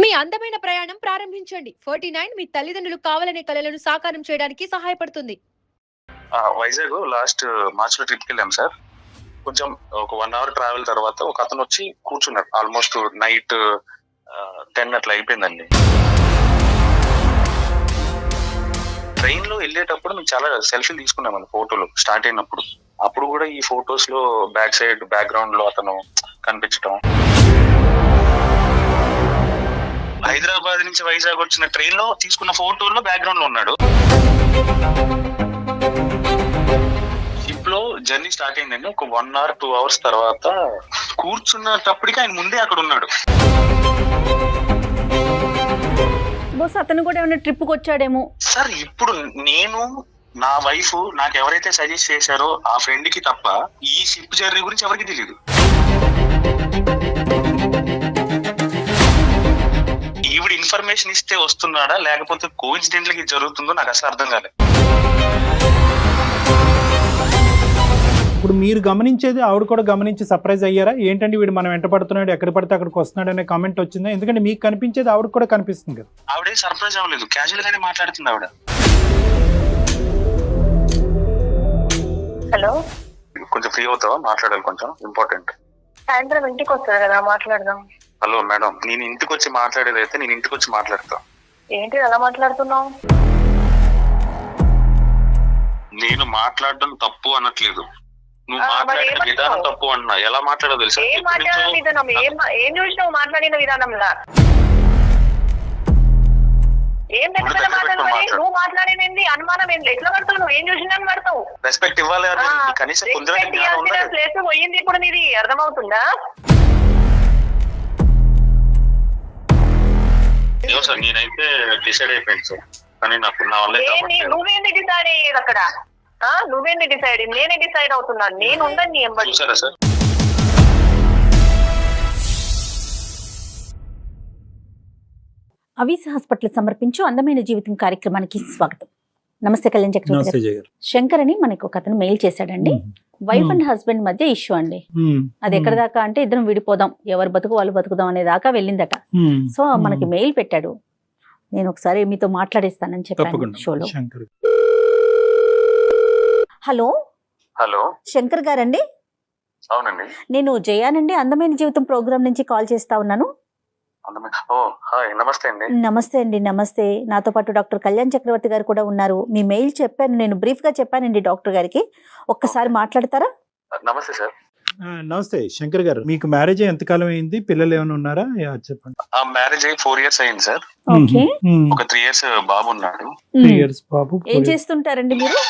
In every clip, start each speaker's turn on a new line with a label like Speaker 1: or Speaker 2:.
Speaker 1: మీ అందమైన ప్రయాణం ప్రారంభించండి. 49 మీ తల్లిదండ్రులు కావాలనే కలలను సాకారం చేయడానికి సహాయపడుతుంది.
Speaker 2: వైజాగ్ లాస్ట్ మార్చ్ లో ట్రిప్ కి వెళ్ళాం సార్. కొంచెం ఒక 1 అవర్ ట్రావెల్ తర్వాత ఒక అతను వచ్చి కూర్చున్నాడు. ఆల్మోస్ట్ నైట్ 10 అట్లా అయిపోయిందండి. ట్రైన్ లో వెళ్ళేటప్పుడు మేము చాలా సెల్ఫీలు తీసుకున్నామండి ఫోటోలు స్టార్ట్ అయినప్పుడు. అప్పుడు కూడా ఈ ఫొటోస్ లో బ్యాక్ సైడ్ బ్యాక్గ్రౌండ్ లో అతను కనిపించడం. హైదరాబాద్ నుంచి వైజాగ్ వచ్చిన ట్రైన్ లో తీసుకున్న ఫోటోల్లో బ్యాక్గ్రౌండ్ లో ఉన్నాడు. షిప్ లో జర్నీ స్టార్ట్ అయిందండి. ఒక 1 అవర్ 2 అవర్స్ తర్వాత కూర్చున్నప్పటికీ ఆయన ముందే అక్కడ ఉన్నాడు.
Speaker 3: బోస్ అతను కూడా ఏమైనా ట్రిప్ కి వచ్చాడేమో
Speaker 2: సార్. ఇప్పుడు నేను నా వైఫ్ నాకు ఎవరైతే సజెస్ట్ చేశారో ఆ ఫ్రెండ్ కి తప్ప ఈ షిప్ జర్నీ గురించి ఎవరికి తెలియదు. ఈవిడ ఇన్ఫర్మేషన్ ఇస్తే వస్తున్నాడా లేకపోతే కోఇన్సిడెంట్లీ జరుగుతుందో నాకు అసలు అర్థం కాలేదు.
Speaker 4: ఇప్పుడు మీరు గమనించేది ఆవిడ కూడా గమనించి సర్ప్రైజ్ అయ్యారా? ఏంటంటే వీడు మనం వెంట పడుతున్నాడు, ఎక్కడ పడితే అక్కడికి వస్తున్నాడు అనే కామెంట్ వచ్చిందా? ఎందుకంటే మీకు కనిపించేది ఆవిడ కూడా కనిపిస్తుంది కదా.
Speaker 2: ఆవిడే సర్ప్రైజ్ అవ్వలేదు, క్యాజువల్ గానే మాట్లాడుతుంది ఆవిడ.
Speaker 5: హలో,
Speaker 2: కొంచెం ఫ్రీ అవుతావా? మాట్లాడాలి, కొంచెం ఇంపార్టెంట్.
Speaker 5: సాయంత్రం ఇంటికి వస్తారు కదా, మాట్లాడదాం.
Speaker 2: హలో మేడం, నేను ఇంటికి వచ్చి మాట్లాడేది అయితే నేను ఇంటికి వచ్చి మాట్లాడతా.
Speaker 5: ఏంటి ఎలా మాట్లాడుతున్నావు?
Speaker 2: నేను మాట్లాడడం తప్పు అనట్లేదు, నువ్వు మాట్లాడిన విధానం తప్పు అన్నా. ఎలా మాట్లాడో తెలుసా?
Speaker 5: ఏం మాట్లాడిన విధానం? ఏం చూసినావు మాట్లాడిన విధానంలా? ఏం నువ్వు మాట్లాడేది అనుమానం ఏంటి? ఎట్లా పడతావు? నువ్వు ఏం చూసినా పడతావు.
Speaker 2: రెస్పెక్ట్ ఇవ్వాలి, కనీసం
Speaker 5: ప్లేస్ పోయింది ఇప్పుడు. నీది అర్థమవుతుందా?
Speaker 2: సార్ నేనైతే డిసైడ్ అయిపోయింది సార్, కానీ నాకు నా వల్ల
Speaker 5: నువ్వేంది డిసైడ్ అయ్యేది అక్కడ? నువ్వేంది డిసైడ్? నేనే డిసైడ్ అవుతున్నాను. నేను ఉండను నీ ఎంబడి.
Speaker 2: చూసారా సార్?
Speaker 3: అవిస్ హాస్పిటల్ సమర్పించు అందమైన జీవితం కార్యక్రమానికి స్వాగతం. నమస్తే కళ్యాణ్ చక్రవర్తి గారు. శంకర్ అని మనకు ఒక అతను మెయిల్ చేశాడండి. వైఫ్ అండ్ హస్బెండ్ మధ్య ఇష్యూ అండి. అది ఎక్కడ దాకా అంటే ఇద్దరం విడిపోదాం, ఎవరు బతుకు వాళ్ళు బతుకుదాం అనే దాకా వెళ్ళిందట. సో మనకి మెయిల్ పెట్టాడు. నేను ఒకసారి మీతో మాట్లాడేస్తానని చెప్పాను షోలో. హలో
Speaker 2: హలో,
Speaker 3: శంకర్ గారండి?
Speaker 2: అవునండి,
Speaker 3: నేను జయానండి, అందమైన జీవితం ప్రోగ్రామ్ నుంచి కాల్ చేస్తా ఉన్నాను.
Speaker 2: నమస్తే అండి.
Speaker 3: నమస్తే అండి. నమస్తే. నాతో పాటు డాక్టర్ కళ్యాణ్ చక్రవర్తి గారు కూడా ఉన్నారు. మీ మెయిల్ చెప్పాను, నేను బ్రీఫ్ గా చెప్పానండి డాక్టర్ గారికి. ఒక్కసారి మాట్లాడతారా?
Speaker 2: నమస్తే సార్.
Speaker 4: నమస్తే శంకర్ గారు. మీకు మ్యారేజ్ ఎంతకాలం అయింది? పిల్లలు ఏమైనా ఉన్నారా? చెప్పండి.
Speaker 2: మ్యారేజ్ అయ్యి 4 years అయింది సార్.
Speaker 3: ఓకే.
Speaker 2: ఒక 3 years బాబు ఉన్నాడు.
Speaker 4: 3 years బాబు.
Speaker 3: ఏం చేస్తుంటారండి మీరు?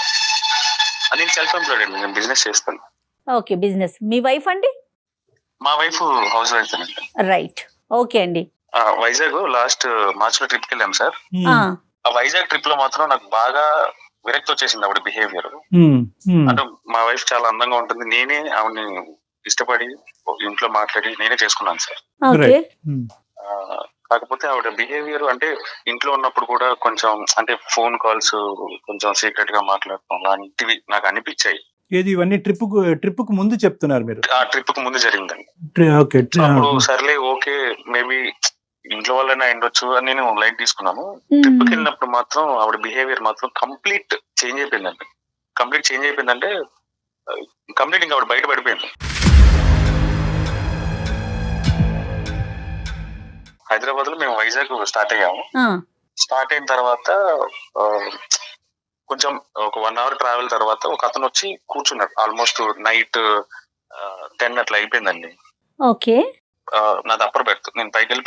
Speaker 2: నేను సెల్ఫ్ ఎంప్లాయిడ్ అండి, నేను బిజినెస్ చేస్తాను.
Speaker 3: Okay, business. మీ వైఫ్ అండి?
Speaker 2: మా వైఫ్ హౌస్ వైఫ్ అండి.
Speaker 3: రైట్, ఓకే అండి.
Speaker 2: వైజాగ్ లాస్ట్ మార్చ్ లో ట్రిప్ కి వెళ్ళాం సార్. ఆ వైజాగ్ ట్రిప్ లో మాత్రం నాకు బాగా విరక్తి వచ్చేసింది ఆవిడ బిహేవియర్. అంటే మా వైఫ్ చాలా అందంగా ఉంటుంది, నేనే ఆవిడని ఇష్టపడి ఇంట్లో మాట్లాడి నేనే చేసుకున్నాను సార్. కాకపోతే ఆవిడ బిహేవియర్ అంటే ఇంట్లో ఉన్నప్పుడు కూడా కొంచెం అంటే ఫోన్ కాల్స్ కొంచెం సీక్రెట్ గా మాట్లాడటం లాంటివి నాకు అనిపించాయి.
Speaker 4: ఏది ఇవన్నీ ట్రిప్ కు ముందు చెప్తున్నారు మీరు?
Speaker 2: ఆ ట్రిప్ కు ముందు జరిగిందండి.
Speaker 4: అప్పుడు
Speaker 2: సర్లే ఓకే, మేబీ ఇంట్లో వాళ్ళైనా ఉండొచ్చు అని నేను లైట్ తీసుకున్నాను. ట్రిప్ కి వెళ్ళినప్పుడు మాత్రం ఆవిడ బిహేవియర్ మాత్రం కంప్లీట్ చేంజ్ అయిపోయిందండి. కంప్లీట్ చేంజ్ అయిపోయిందంటే కంప్లీట్ ఇంకా ఆవిడ బయట పడిపోయింది. హైదరాబాద్ లో మేము వైజాగ్ స్టార్ట్ అయ్యాము. స్టార్ట్ అయిన తర్వాత కొంచెం ఒక 1 అవర్ ట్రావెల్ తర్వాత ఒక అతను వచ్చి కూర్చున్నాడు. ఆల్మోస్ట్ నైట్ 10 అట్లా అయిపోయిందండి.
Speaker 3: ఓకే.
Speaker 2: నాది అప్పర్ బెర్త్. నేను పైకి వెళ్ళి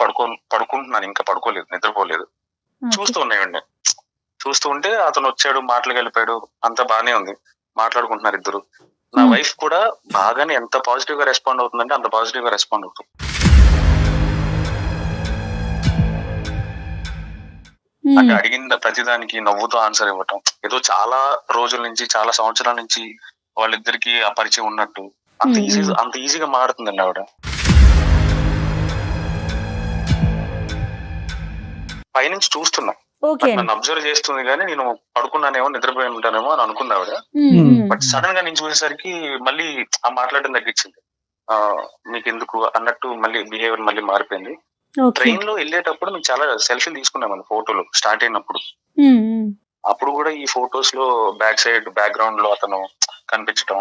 Speaker 2: పడుకుంటున్నాను, ఇంకా పడుకోలేదు, నిద్రపోలేదు. చూస్తూ ఉన్నాయండి. చూస్తూ ఉంటే అతను వచ్చాడు, మాటలు కలిపాడు, అంతా బానే ఉంది, మాట్లాడుకుంటున్నారు ఇద్దరు. నా వైఫ్ కూడా బాగానే ఎంత పాజిటివ్ గా రెస్పాండ్ అవుతుందంటే అంత పాజిటివ్ గా రెస్పాండ్ అవుతుంది. అంటే అడిగిన ప్రతిదానికి నవ్వుతో ఆన్సర్ ఇవ్వటం, ఏదో చాలా రోజుల నుంచి చాలా సంవత్సరాల నుంచి వాళ్ళిద్దరికి ఆ పరిచయం ఉన్నట్టు అంత ఈజీగా మారుతుందండి ఆవిడ. పైనుంచి చూస్తున్నా, నన్ను అబ్జర్వ్ చేస్తుంది కానీ నేను పడుకున్నానేమో, నిద్రపోయి ఉంటానేమో అని అనుకున్నా ఆవిడ. బట్ సడన్ గా నేను చూసేసరికి మళ్ళీ ఆ మాట్లాడడం తగ్గించింది. మీకు ఎందుకు అన్నట్టు మళ్ళీ బిహేవియర్ మళ్ళీ మారిపోయింది.
Speaker 3: ఓకే.
Speaker 2: ట్రైన్ లో వెళ్ళేటప్పుడు మేము చాలా సెల్ఫీలు తీసుకున్నామండి ఫోటోలు స్టార్ట్ అయినప్పుడు. అప్పుడు కూడా ఈ ఫొటోస్ లో బ్యాక్ సైడ్ బ్యాక్గ్రౌండ్ లో అతను కనిపించడం.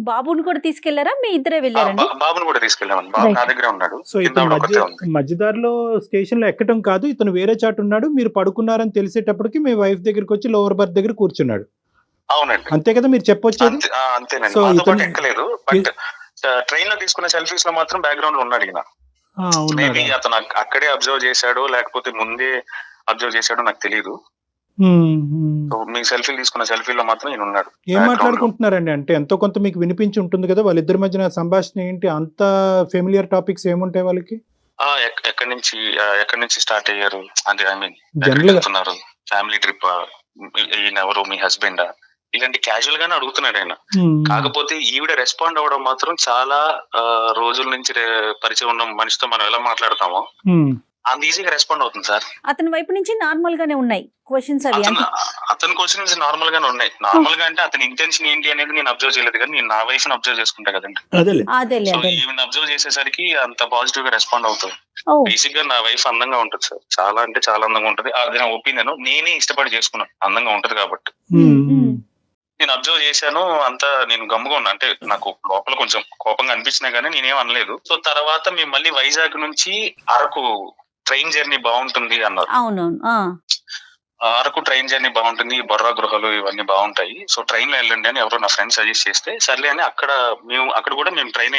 Speaker 3: బాబుని కూడా తీసుకెళ్లారా, మీ ఇద్దరే వెళ్ళారండి?
Speaker 2: బాబుని కూడా తీసుకెళ్ళామండి. బాబు నా దగ్గరే ఉన్నాడు.
Speaker 4: సో ఇతను మధ్యదారిలో స్టేషన్ లో ఎక్కడం కాదు, ఇతను వేరే చాటు ఉన్నాడు, మీరు పడుకున్నారని తెలిసేటప్పటికి మీ వైఫ్ దగ్గరికి వచ్చి లోవర్ బర్త్ దగ్గర కూర్చున్నాడు.
Speaker 2: అవునండి,
Speaker 4: అంతే కదా మీరు చెప్పొచ్చేది?
Speaker 2: అంతేనండి.
Speaker 4: సో
Speaker 2: మాతో పాటు
Speaker 4: ఇతను
Speaker 2: ఎక్కలేదు, బట్ ట్రైన్ లో తీసుకున్న సెల్ఫీస్ లో మాత్రం బ్యాక్గ్రౌండ్ లో ఉన్నాడు ఈయన. మేబీ అతను అక్కడే అబ్జర్వ్ చేశాడో లేకపోతే ముందే అబ్జర్వ్ చేశాడో నాకు తెలియదు. మీ సెల్ఫీలు తీసుకున్న సెల్ఫీలో మాత్రం ఈయన ఉన్నాడు.
Speaker 4: ఏం మాట్లాడుకుంటున్నారండి? అంటే ఎంతో కొంత మీకు వినిపించి ఉంటుంది కదా, వాళ్ళిద్దరి మధ్యన సంభాషణ ఏంటి? అంత ఫెమిలియర్ టాపిక్స్ ఏముంటాయి వాళ్ళకి?
Speaker 2: ఎక్కడి నుంచి స్టార్ట్ అయ్యారు అంటే, ఐ మీన్
Speaker 4: జనరల్ గా
Speaker 2: ఫ్యామిలీ ట్రిప్, ఈయన ఎవరు, మీ హస్బెండ్, ఇలాంటి క్యాజువల్ గానే అడుగుతున్నాడు ఆయన. కాకపోతే ఈవిడ రెస్పాండ్ అవ్వడం మాత్రం చాలా రోజుల నుంచి పరిచయం ఉన్న మనిషితో మనం ఎలా మాట్లాడతామో అంత ఈజీగా రెస్పాండ్ అవుతుంది సార్.
Speaker 3: అతని వైపు నుంచి నార్మల్ గానే ఉన్నాయి క్వశ్చన్స్ అవి.
Speaker 2: అతని క్వశ్చన్స్ నార్మల్ గానే ఉన్నాయి. నార్మల్ గా అంటే అతని ఇంటెన్షన్ ఏంటి అనేది నేను అబ్జర్వ్ చేయలేదు, కానీ నేను నా వైఫ్ ని అబ్జర్వ్ చేసుకుంటా కదండి. ఈవెన్ అబ్జర్వ్ చేసేసరికి అంత పాజిటివ్ గా రెస్పాండ్ అవుతుంది. బేసిక్ గా నా వైఫ్ అందంగా ఉంటుంది సార్, చాలా అంటే చాలా అందంగా ఉంటది. అది నా ఒపీనియన్, నేనే ఇష్టపడి చేసుకున్నాను, అందంగా ఉంటది కాబట్టి. నేను అబ్జర్వ్ చేశాను, అంతా నేను గమ్ముగా ఉన్నా. అంటే నాకు లోపల కొంచెం కోపంగా అనిపించినా గానీ నేనేం అనలేదు. సో తర్వాత మేము మళ్ళీ వైజాగ్ నుంచి అరకు ట్రైన్ జర్నీ బాగుంటుంది అన్నారు. అరకు ట్రైన్ జర్నీ బాగుంటుంది, బొర్రా గృహలు ఇవన్నీ బాగుంటాయి, సో ట్రైన్ లో వెళ్ళండి అని ఎవరో నా ఫ్రెండ్ సజెస్ట్ చేస్తే సర్లే అని అక్కడ కూడా మేము ట్రైన్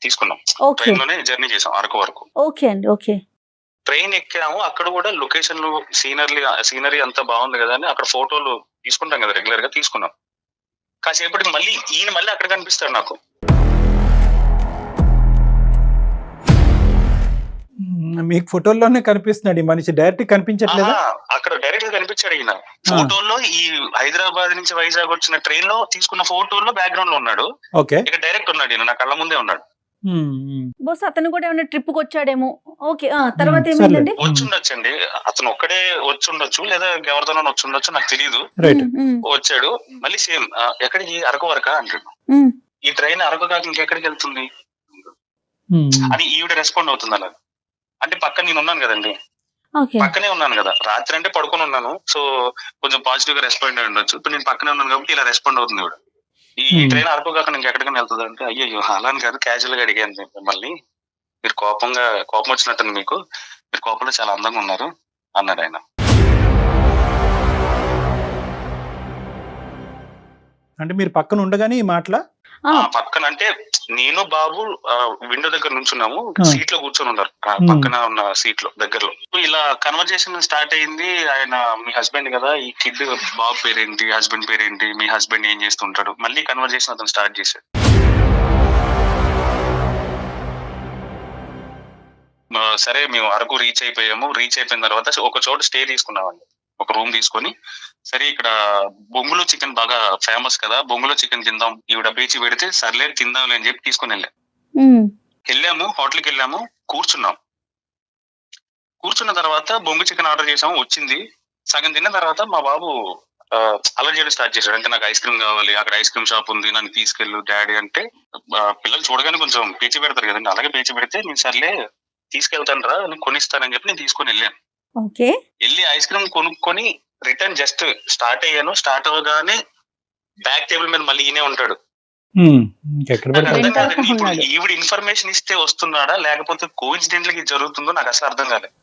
Speaker 2: తీసుకున్నాం. ట్రైన్ లోనే జర్నీ చేసాం అరకు వరకు. ట్రైన్ ఎక్కాము, అక్కడ కూడా లొకేషన్లు సీనరీ అంతా బాగుంది కదా అని అక్కడ ఫోటోలు తీసుకుంటాం కదా రెగ్యులర్ గా, తీసుకున్నాం. కాసేపటికి మళ్ళీ ఈయన మళ్ళీ అక్కడ కనిపిస్తాడు నాకు.
Speaker 4: మీకు ఫోటోల్లోనే కనిపిస్తున్నాడు ఈ మనిషి, డైరెక్ట్ కనిపించట్లేదా?
Speaker 2: అక్కడ డైరెక్ట్ గా కనిపించాడు ఈయన ఫోటోల్లో. ఈ హైదరాబాద్ నుంచి వైజాగ్ వచ్చిన ట్రైన్ లో తీసుకున్న ఫోటోల్లో బ్యాక్గ్రౌండ్ లో ఉన్నాడు. ఇక డైరెక్ట్ ఉన్నాడు ఈయన, నా కళ్ళ ముందే ఉన్నాడు.
Speaker 3: బస్ అతను కూడా ఏమైనా ట్రిప్ కి వచ్చాడేమో. ఓకే, తర్వాత ఏమైందండి?
Speaker 2: వచ్చుండొచ్చండి, అతను ఒక్కడే వచ్చుండొచ్చు లేదా ఎవరితోనో వచ్చుండొచ్చు, నాకు తెలియదు. వచ్చాడు మళ్ళీ సేమ్ ఎక్కడికి, అరకు వరకా అంటాడు. ఈ ట్రైన్ అరకు కాక ఇంకెక్కడికి వెళ్తుంది అని ఈవిడ రెస్పాండ్ అవుతుంది అలా. అంటే పక్కన నేను ఉన్నాను కదండి, పక్కనే ఉన్నాను కదా, రాత్రి అంటే పడుకొని ఉన్నాను, సో కొంచెం పాజిటివ్ గా రెస్పాండ్ అయి ఉండొచ్చు. ఇప్పుడు నేను పక్కనే ఉన్నాను కాబట్టి ఇలా రెస్పాండ్ అవుతుంది ఇవిడ. ఈ ట్రైన్ అరకు కాక ఇంకెక్కడికైనా వెళ్తుంది అంటే, అయ్యో అలా అని కాదు, క్యాజువల్ గా అడిగాను మిమ్మల్ని, మీరు కోపం వచ్చినట్టుంది మీకు, మీరు కోపంలో చాలా అందంగా ఉన్నారు అన్నాడు ఆయన.
Speaker 4: అంటే మీరు పక్కన ఉండగానే ఈ మాటల?
Speaker 2: పక్కన అంటే నేను బాబు విండో దగ్గర నుంచున్నాము, సీట్ లో కూర్చొని ఉన్నారు, పక్కన ఉన్న సీట్ లో దగ్గరలో. ఇలా కన్వర్జేషన్ స్టార్ట్ అయింది. ఆయన మీ హస్బెండ్ కదా, ఈ కిడ్ బాబు పేరేంటి, హస్బెండ్ పేరేంటి, మీ హస్బెండ్ ఏం చేస్తుంటాడు, మళ్ళీ కన్వర్జేషన్ అతను స్టార్ట్ చేశాడు. సరే మేము అరకు రీచ్ అయిపోయాము. రీచ్ అయిపోయిన తర్వాత ఒక చోట స్టే తీసుకున్నామండి, ఒక రూమ్ తీసుకొని. సరే ఇక్కడ బొంగులో చికెన్ బాగా ఫేమస్ కదా, బొంగులో చికెన్ తిందాం, ఈవిడ బీచి పెడితే సర్లే తిందాం అని చెప్పి తీసుకుని వెళ్ళాము. హోటల్కి వెళ్ళాము, కూర్చున్న తర్వాత బొంగు చికెన్ ఆర్డర్ చేసాము, వచ్చింది. సగం తిన్న తర్వాత మా బాబు అలర్ట్ చేయడం స్టార్ట్ చేశాడు. అంటే నాకు ఐస్ క్రీమ్ కావాలి, అక్కడ ఐస్ క్రీమ్ షాప్ ఉంది, నన్ను తీసుకెళ్ళు డాడీ అంటే. పిల్లలు చూడగానే కొంచెం పేచి పెడతారు కదండి, అలాగే పేచి పెడితే నేను సర్లే తీసుకెళ్తాను రా, నేను కొనిస్తానని చెప్పి నేను తీసుకొని వెళ్ళాను. వెళ్ళి ఐస్ క్రీమ్ కొనుక్కొని రిటర్న్ జస్ట్ స్టార్ట్ అయ్యాను. స్టార్ట్ అవ్వగానే బ్యాక్ టేబుల్ మీద మళ్ళీ ఈయనే ఉంటాడు. ఈవిడ ఇన్ఫర్మేషన్ ఇస్తే వస్తున్నాడా లేకపోతే కోఇన్సిడెంట్లీ జరుగుతుందో నాకు అసలు అర్థం కాలేదు.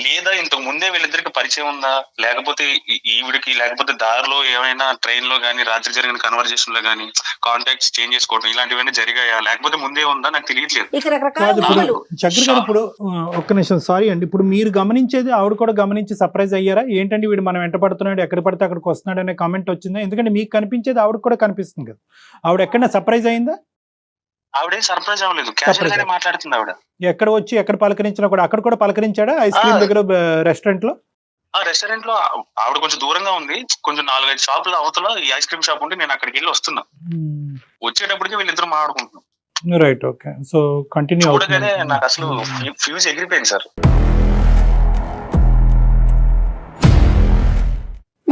Speaker 2: లేదా ఇంతకు ముందే వీళ్ళిద్దరికి పరిచయం ఉందా, లేకపోతే ఈవిడికి లేకపోతే దారిలో ఏమైనా ట్రైన్ లో గానీ రాత్రి జరిగిన కన్వర్జేషన్ లో గానీ కాంటాక్ట్స్ చేంజ్ చేసుకోవడం ఇలాంటివన్నీ జరిగాయా, లేకపోతే ముందే ఉందా నాకు తెలియట్లేదు.
Speaker 4: చక్రి గారు ఇప్పుడు ఒక్క నిమిషం, సారీ అండి, ఇప్పుడు మీరు గమనించేది ఆవిడ కూడా గమనించి సర్ప్రైజ్ అయ్యారా? ఏంటండి వీడు మనం వెంట పడుతున్నాడు, ఎక్కడ పడితే అక్కడికి వస్తున్నాడు అనే కామెంట్ వచ్చిందా? ఎందుకంటే మీకు కనిపించేది ఆవిడ కూడా కనిపిస్తుంది కదా, ఆవిడ ఎక్కడైనా సర్ప్రైజ్ అయిందా?
Speaker 2: ఆవిడే సర్ప్రైజ్ అవ్వలేదు, క్యాజువల్ గానే మాట్లాడుతుంది ఆవిడ.
Speaker 4: ఎక్కడ పలకరించినా కూడా అక్కడ కూడా పలకరించాడా? ఐస్ క్రీమ్ దగ్గర రెస్టారెంట్ లో?
Speaker 2: రెస్టారెంట్ లో ఆవిడ కొంచెం దూరంగా ఉంది, కొంచెం 4-5 షాపుల అవతల ఈ ఐస్ క్రీమ్ షాప్ ఉంటే నేను అక్కడికి వెళ్ళి వస్తున్నా. వచ్చేటప్పటికి వీళ్ళిద్దరు మాట్లాడుకుంటున్నాం.
Speaker 4: Right, okay. సో కంటిన్యూ
Speaker 2: చూడగానే నాకు అసలు ఫ్యూజ్ ఎగిరిపోయింది సార్.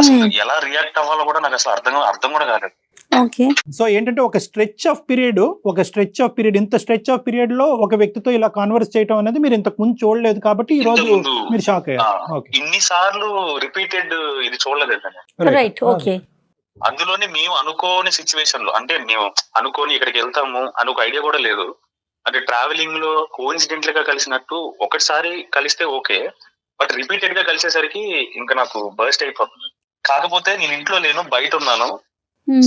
Speaker 2: అసలు ఎలా రియాక్ట్ అవ్వాలో కూడా నాకు అసలు అర్థం కూడా కాలేదు.
Speaker 3: ఓకే.
Speaker 4: సో ఏంటంటే ఒక స్ట్రెచ్ ఆఫ్ పీరియడ్ ఇంత స్ట్రెచ్ ఆఫ్ పీరియడ్ లో ఒక వ్యక్తితో ఇలా కాన్వర్స్ చేయడం అనేది మీరు ఇంతకు ముందు చూడలేదు కాబట్టి ఈ రోజు
Speaker 2: ఇంతకుముందు,
Speaker 4: మీరు షాక్ అయ్యారు. ఓకే,
Speaker 2: ఇన్ని సార్లు రిపీటెడ్ ఇది చూడలేదండి.
Speaker 3: రైట్. ఓకే.
Speaker 2: అందులోనే మేము అనుకోని సిచ్యువేషన్ లో, అంటే మేము అనుకోని ఇక్కడికి వెళ్తాము అని ఒక ఐడియా కూడా లేదు. అంటే ట్రావెలింగ్ లో కోఇన్సిడెంటల్ గా కలిసినట్టు ఒకటిసారి కలిస్తే ఓకే, బట్ రిపీటెడ్ గా కలిసేసరికి ఇంకా నాకు బర్స్ట్ అయిపోతుంది. కాకపోతే నేను ఇంట్లో లేను, బయట ఉన్నాను.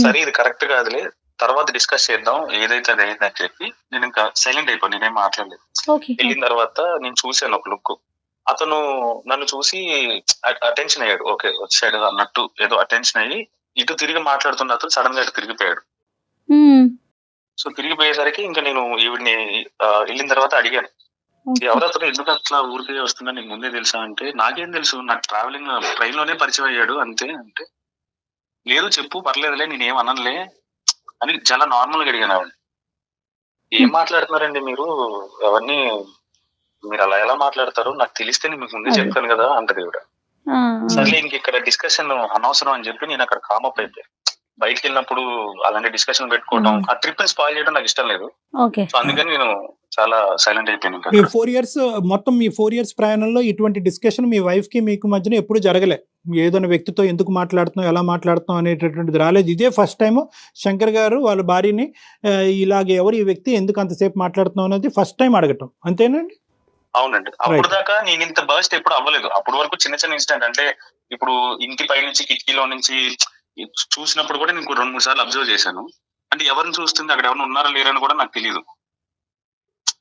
Speaker 2: సరే ఇది కరెక్ట్ కాదులే, తర్వాత డిస్కస్ చేద్దాం, ఏదైతే అది అయింది అని చెప్పి నేను ఇంకా సైలెంట్ అయిపోయి నేనేం మాట్లాడలేదు. వెళ్ళిన తర్వాత నేను చూశాను ఒక లుక్, అతను నన్ను చూసి అటెన్షన్ అయ్యాడు, ఓకే వచ్చాడు అన్నట్టు ఏదో అటెన్షన్ అయ్యి ఇటు తిరిగి మాట్లాడుతున్న అతను సడన్ గా ఇటు తిరిగిపోయాడు. సో తిరిగిపోయేసరికి ఇంకా నేను ఈవిడ్ని వెళ్ళిన తర్వాత అడిగాను, ఎవరతను ఎందుకు అట్లా ఊరికే వస్తున్నా, నీకు ముందే తెలుసా అంటే, నాకేం తెలుసు, నాకు ట్రావెలింగ్ ట్రైన్ లోనే పరిచయం అయ్యాడు అంతే అంటే, లేదు చెప్పు పర్లేదులే నేనేం అనలే అని చాలా నార్మల్ గా అడిగాను ఆవిడ. ఏం మాట్లాడుతున్నారండి మీరు, అవన్నీ మీరు అలా ఎలా మాట్లాడతారు, నాకు తెలిస్తే నేను మీకు ముందే చెప్తాను కదా అంటది ఈవిడ. సర్లే ఇంక ఇక్కడ డిస్కషన్ అనవసరం అని చెప్పి నేను అక్కడ కామప్ అయిపోయాను. బయటకు వెళ్ళినప్పుడు అలాంటి డిస్కషన్ పెట్టుకోవడం, ఆ ట్రిప్ ని స్పాయిల్ చేయడం నాకు ఇష్టం లేదు. సో అందుకని నేను చాలా సైలెంట్ అయిపోయాను.
Speaker 4: మీ 4 years మొత్తం మీ 4 years ప్రయాణంలో ఇటువంటి డిస్కషన్ మీ వైఫ్ కి మీకు మధ్యన ఎప్పుడు జరగలే? ఏదైనా వ్యక్తితో ఎందుకు మాట్లాడుతున్నాం, ఎలా మాట్లాడుతున్నాం అనేటటువంటిది రాలేదు. ఇదే ఫస్ట్ టైం శంకర్ గారు వాళ్ళ భార్యని ఇలాగే ఎవరు ఈ వ్యక్తి ఎందుకు అంతసేపు మాట్లాడుతున్నాం అనేది ఫస్ట్ టైం అడగటం, అంతేనండి?
Speaker 2: అవునండి. అప్పుడు దాకా నేను ఇంత బర్స్ట్ ఎప్పుడు అవ్వలేదు. అప్పటి వరకు చిన్న చిన్న ఇన్సిడెంట్, అంటే ఇప్పుడు ఇంటి పై నుంచి కిటికీలో నుంచి చూసినప్పుడు కూడా నేను 2-3 సార్లు అబ్జర్వ్ చేశాను. అంటే ఎవరిని చూస్తుంది, అక్కడ ఎవరైనా ఉన్నారా లేరని కూడా నాకు తెలియదు.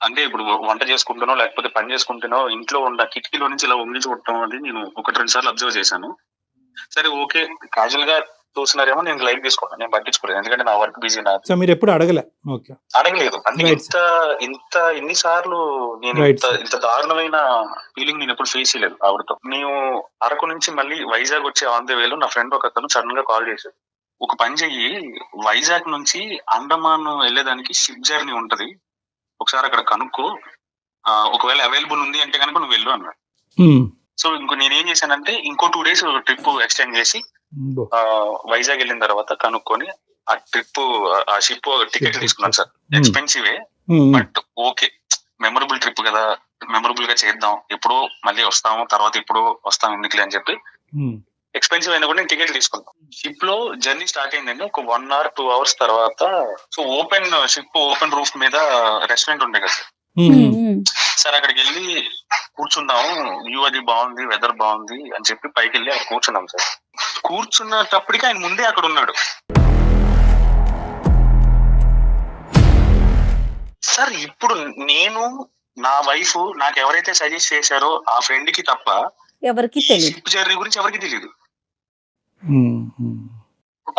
Speaker 2: అంటే ఇప్పుడు వంట చేసుకుంటానో లేకపోతే పని చేసుకుంటానో ఇంట్లో ఉన్న కిటికీలో నుంచి ఇలా వంగి చూడటం అది నేను 1-2 సార్లు అబ్జర్వ్ చేశాను. సరే ఓకే క్యాజువల్ గా చూసినారేమో నేను లైట్ తీసుకున్నాను, నేను పట్టించుకోలేదు, ఎందుకంటే నా వర్క్ బిజీ నాది.
Speaker 4: సో మీరు ఎప్పుడు అడగలే? ఓకే,
Speaker 2: అడగలేదు. అంటే ఎన్నిసార్లు నేను ఇంత దారుణమైన ఫీలింగ్ నేను ఎప్పుడు ఫేస్ చేయలేదు ఆవిడతో. మేము అరకు నుంచి మళ్ళీ వైజాగ్ వచ్చే ఆన్ ద వేలో నా ఫ్రెండ్ ఒక అతను సడన్ గా కాల్ చేశాడు, ఒక పని చెయ్యి, వైజాగ్ నుంచి అండమాన్ వెళ్ళేదానికి షిప్ జర్నీ ఉంటది, ఒకసారి అక్కడ కనుక్కో, ఒకవేళ అవైలబుల్ ఉంది అంటే కనుక నువ్వు వెళ్ళు అన్నాడు. సో నేనేం చేశానంటే ఇంకో 2 days ట్రిప్ ఎక్స్టెండ్ చేసి వైజాగ్ వెళ్ళిన తర్వాత కనుక్కొని ఆ ట్రిప్ ఆ షిప్ టికెట్ తీసుకున్నాను సార్. ఎక్స్పెన్సివే బట్ ఓకే, మెమరబుల్ ట్రిప్ కదా, మెమరబుల్ గా చేద్దాం, ఎప్పుడో మళ్ళీ వస్తాము, తర్వాత ఇప్పుడు వస్తాం ఎందుకులే అని చెప్పి ఎక్స్పెన్సివ్ అయినా కూడా నేను టికెట్ తీసుకున్నాను. షిప్ లో జర్నీ స్టార్ట్ అయిందండి ఒక 1 or 2 hours తర్వాత. సో షిప్ ఓపెన్ రూఫ్ మీద రెస్టారెంట్ ఉండే కదా సార్, అక్కడికి వెళ్ళి కూర్చున్నాము, వ్యూ అది బాగుంది, వెదర్ బాగుంది అని చెప్పి పైకి వెళ్ళి అక్కడ కూర్చున్నాం సార్. కూర్చున్నప్పటికీ ఆయన ముందే అక్కడ ఉన్నాడు సార్. ఇప్పుడు నేను నా వైఫ్ నాకు ఎవరైతే సజెస్ట్ చేశారో ఆ ఫ్రెండ్ కి తప్ప
Speaker 3: ఎవరికి తెలియదు,
Speaker 2: షిప్ జర్నీ గురించి ఎవరికి తెలియదు.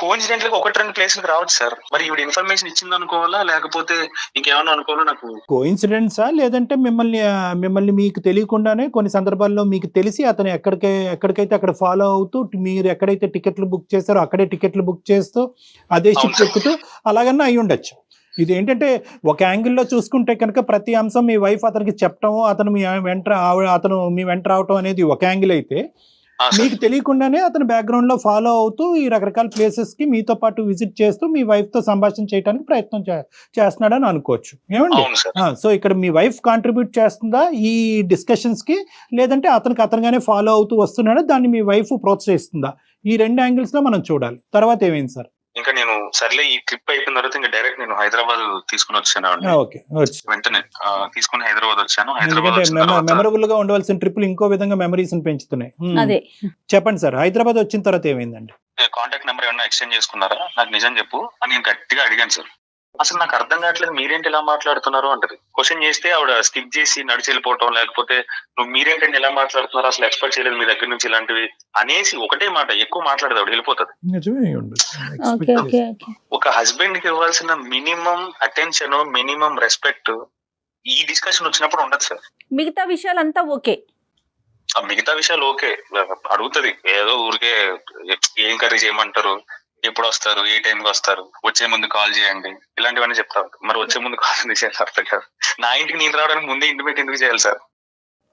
Speaker 2: కోఇన్సిడెంట్ గా 1-2 ప్లేస్లకు రావచ్చు సార్. మరి ఈవిడ ఇన్ఫర్మేషన్ ఇచ్చింది అనుకోవాలా లేకపోతే ఇంకేమన్నా అనుకోవాలా? నాకు
Speaker 4: కోఇన్సిడెన్సా లేదంటే మిమ్మల్ని మీకు తెలియకుండానే కొన్ని సందర్భాల్లో మీకు తెలిసి అతను ఎక్కడికైతే అక్కడ ఫాలో అవుతూ మీరు ఎక్కడైతే టికెట్లు బుక్ చేస్తారో అక్కడే టికెట్లు బుక్ చేస్తూ అదే షిప్ ఎక్కుతూ అలాగన్నా అయి ఉండొచ్చు. ఇది ఏంటంటే ఒక యాంగిల్లో చూసుకుంటే కనుక ప్రతి అంశం మీ వైఫ్ అతనికి చెప్పటము, అతను మీ వెంట రావటం అనేది ఒక యాంగిల్ అయితే, మీకు తెలియకుండానే అతను బ్యాక్గ్రౌండ్ లో ఫాలో అవుతూ ఈ రకరకాల ప్లేసెస్ కి మీతో పాటు విజిట్ చేస్తూ మీ వైఫ్ తో సంభాషణ చేయడానికి ప్రయత్నం చేస్తున్నాడని అనుకోవచ్చు. ఏమండి? సో ఇక్కడ మీ వైఫ్ కాంట్రిబ్యూట్ చేస్తుందా ఈ డిస్కషన్స్ కి, లేదంటే అతనుగానే ఫాలో అవుతూ వస్తున్నాడా, దాన్ని మీ వైఫ్ ప్రోత్సహిస్తుందా? ఈ 2 యాంగిల్స్ లో మనం చూడాలి. తర్వాత ఏమైంది సార్?
Speaker 2: ఇంకా నేను సర్లే ఈ ట్రిప్ అయిపోయిన తర్వాత ఇంకా డైరెక్ట్ నేను హైదరాబాద్ తీసుకుని వచ్చాను. వెంటనే తీసుకుని హైదరాబాద్ వచ్చాను.
Speaker 4: మెమరబుల్ గా ఉండవలసిన ట్రిప్లు ఇంకో విధంగా మెమరీస్ పెంచుతున్నాయి. చెప్పండి సార్, హైదరాబాద్ వచ్చిన తర్వాత ఏమైందండి?
Speaker 2: కాంటాక్ట్ నెంబర్ ఏమన్నా ఎక్స్చేంజ్ చేసుకున్నారా, నాకు నిజం చెప్పు అని నేను గట్టిగా అడిగాను సార్. అసలు నాకు అర్థం కావట్లేదు, మీరేంటి ఇలా మాట్లాడుతున్నారు అంటది. క్వశ్చన్ చేస్తే ఆవిడ స్కిప్ చేసి నడిచి వెళ్ళిపోవటం, లేకపోతే నువ్వు మీరేంటంటే ఎలా మాట్లాడుతున్నారు, అసలు ఎక్స్పెక్ట్ చేయలేదు మీ దగ్గర నుంచి ఇలాంటివి అనేసి ఒకటే మాట ఎక్కువ మాట్లాడదు ఆవిడ, వెళ్ళిపోతుంది. ఒక హస్బెండ్ కి ఇవ్వాల్సిన మినిమం అటెన్షన్, మినిమం రెస్పెక్ట్ ఈ డిస్కషన్ వచ్చినప్పుడు ఉండదు సార్.
Speaker 3: మిగతా విషయాలంతా ఓకే,
Speaker 2: మిగతా విషయాలు ఓకే, అడుగుతుంది ఏదో ఊరికే ఏం కర్రీ చేయమంటారు, ఎప్పుడు వస్తారు, ఏ టైంకి వస్తారు, వచ్చే ముందు కాల్ చేయండి, ఇలాంటివన్నీ చెప్తా ఉంటారు. మరి వచ్చే ముందు కాల్ చేయాలి అర్థం కాదు. నా ఇంటికి నేను రావడానికి ముందే ఇంటిమేట్ ఎందుకు చేయాలి సార్?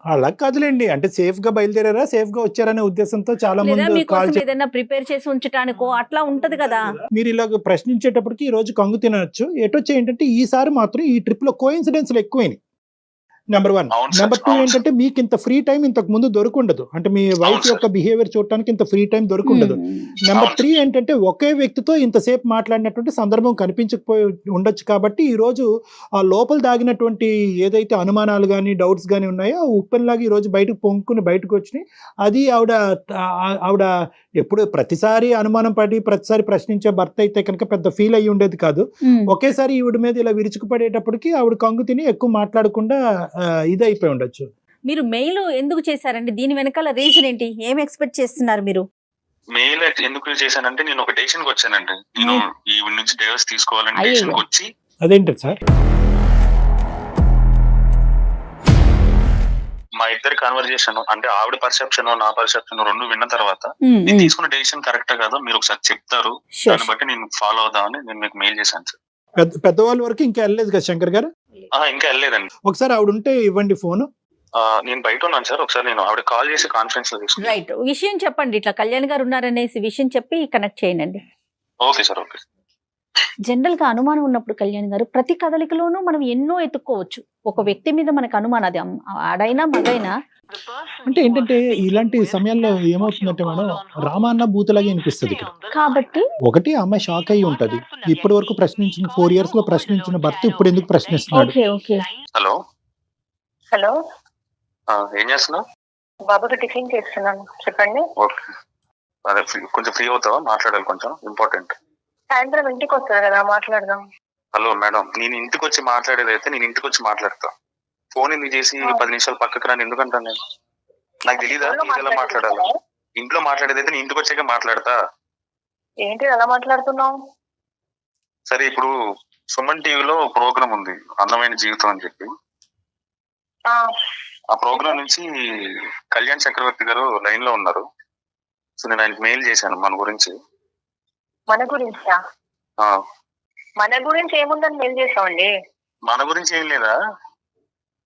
Speaker 4: అలా కాదులేండి, అంటే సేఫ్ గా బయలుదేరారా, సేఫ్ గా వచ్చారనే ఉద్దేశంతో చాలా
Speaker 3: లేదా
Speaker 4: మంది కాల్
Speaker 3: మీకోసం ఏదైనా ప్రిపేర్ చేసి ఉంచడానికో అట్లా ఉంటది కదా.
Speaker 4: మీరు ఇలాగ ప్రశ్నించేటప్పటికి ఈ రోజు కంగు తినచ్చు. ఎటొచ్చి ఏంటంటే ఈసారి మాత్రం ఈ ట్రిప్ లో కోఇన్సిడెన్స్లు ఎక్కువైనాయి. నెంబర్ 1.
Speaker 2: అవును సార్,
Speaker 4: నెంబర్ 2
Speaker 2: అవును సార్.
Speaker 4: ఏంటంటే మీకు ఇంత ఫ్రీ టైం ఇంతకు ముందు దొరుకుండదు. అంటే మీ వైఫ్
Speaker 2: అవును సార్.
Speaker 4: యొక్క బిహేవియర్ చూడటానికి ఇంత ఫ్రీ టైం దొరుకుండదు. నెంబర్
Speaker 2: అవును
Speaker 4: 3 ఏంటంటే ఒకే వ్యక్తితో ఇంతసేపు మాట్లాడినటువంటి సందర్భం కనిపించకపోయి ఉండొచ్చు. కాబట్టి ఈ రోజు ఆ లోపల దాగినటువంటి ఏదైతే అనుమానాలు కానీ డౌట్స్ కానీ ఉన్నాయో ఆ ఉప్పెనలాగా ఈ రోజు బయటకు పొంగుకుని బయటకు వచ్చినాయి. అది ఆవిడ ఎప్పుడు ప్రతిసారి అనుమానం పడి ప్రతిసారి ప్రశ్నించే భర్త అయితే కనుక పెద్ద ఫీల్ అయ్యి ఉండేది కాదు. ఒకేసారి ఈవిడ మీద ఇలా విరుచుకుపడేటప్పటికి ఆవిడ కంగు తిని ఎక్కువ మాట్లాడకుండా ఇది అయిపోయి ఉండొచ్చు.
Speaker 3: మీరు మెయిల్ ఎందుకు చేశారండి? దీని వెనకాల రీజన్ ఏంటి? ఏం ఎక్స్పెక్ట్ చేస్తున్నారు మీరు?
Speaker 2: మెయిల్ ఎందుకు చేశానంటే నేను ఒక డెసిషన్ కి వచ్చానండి. నేను ఈ నుంచి డైవర్స్ తీసుకోవాలని
Speaker 3: అయ్యయ్యో.
Speaker 2: డెసిషన్ కి వచ్చి
Speaker 4: అదేంటి సార్?
Speaker 2: మా ఇద్దరి కన్వర్జేషన్ అంటే ఆవిడ పర్సెప్షన్ నా పర్సెప్షన్ రెండు విన్న తర్వాత నేను తీసుకున్న డెసిషన్ కరెక్టా కాదో మీరు ఒకసారి చెప్తారు, దాన్ని బట్టి నేను ఫాలో అవుదామని నేను మీకు మెయిల్ చేశాను సార్.
Speaker 4: పెద్దవాళ్ళ వరకు ఇంకా వెళ్ళలేదు కదా శంకర్ గారు?
Speaker 2: ఇంకా వెళ్ళలేదండి.
Speaker 4: ఒకసారి ఆవిడ ఉంటే ఇవ్వండి ఫోన్.
Speaker 2: నేను బయట ఉన్నాను సార్, ఒకసారి నేను ఆవిడ కాల్ చేసి కాన్ఫరెన్స్ లో తీసుకున్నాను.
Speaker 3: రైట్, విషయం చెప్పండి. ఇట్లా కళ్యాణ్ గారు ఉన్నారనేసి విషయం చెప్పి కనెక్ట్ చేయండి.
Speaker 2: Okay sir, okay.
Speaker 3: జనరల్ గా అనుమానం ఉన్నప్పుడు కళ్యాణ్ గారు ప్రతి కదలికలోనూ మనం ఎన్నో ఎత్తుక్కోవచ్చు. ఒక వ్యక్తి మీద మనకు అనుమానం, అది ఆడైనా మగైనా.
Speaker 4: అంటే ఏంటంటే ఇలాంటి సమయాల్లో ఏమవుతుందంటే మేడం రామాన్న బూతులాగే అనిపిస్తుంది ఇక్కడ.
Speaker 3: కాబట్టి
Speaker 4: ఒకటి అమ్మాయి షాక్ అయ్యి ఉంటది. ఇప్పటి వరకు ప్రశ్నించిన 4 years లో ప్రశ్నించిన భర్త ఇప్పుడు ఎందుకు ప్రశ్నిస్తున్నాడు?
Speaker 3: Okay okay.
Speaker 2: హలో
Speaker 5: హలో,
Speaker 2: ఏం చేస్తున్నావు?
Speaker 5: బాబుకి టిఫిన్ చేస్తున్నాను, చెప్పండి.
Speaker 2: ఓకే, అదే కొంచెం ఫ్రీ అవుతావా? మాట్లాడాలి, కొంచెం ఇంపార్టెంట్.
Speaker 5: సాయంత్రం ఇంటికి వస్తారు కదా, మాట్లాడదాం.
Speaker 2: హలో మేడం, నేను ఇంటికి వచ్చి మాట్లాడేది అయితే నేను ఇంటికి వచ్చి మాట్లాడతా. ఫోన్ ఎందుకు చేసి 10 నిమిషాలు పక్కకు రాని ఎందుకంటాను నేను? నాకు తెలీదా ఎలా మాట్లాడాలి? ఇంట్లో మాట్లాడేది అయితే నేను ఇంటికి వచ్చాక మాట్లాడతా.
Speaker 5: ఏంటి అలా మాట్లాడుతున్నావు?
Speaker 2: సరే, ఇప్పుడు సుమన్ టీవీలో ప్రోగ్రామ్ ఉంది అందమైన జీవితం అని చెప్పి. ఆ ప్రోగ్రామ్ నుంచి కళ్యాణ్ చక్రవర్తి గారు లైన్ లో ఉన్నారు. సో నేను ఆయనకి మెయిల్ చేశాను మన గురించి.
Speaker 5: మన గురించా? మన గురించి ఏముందని మెయిల్ చేసామండి.
Speaker 2: మన గురించి ఏం లేదా?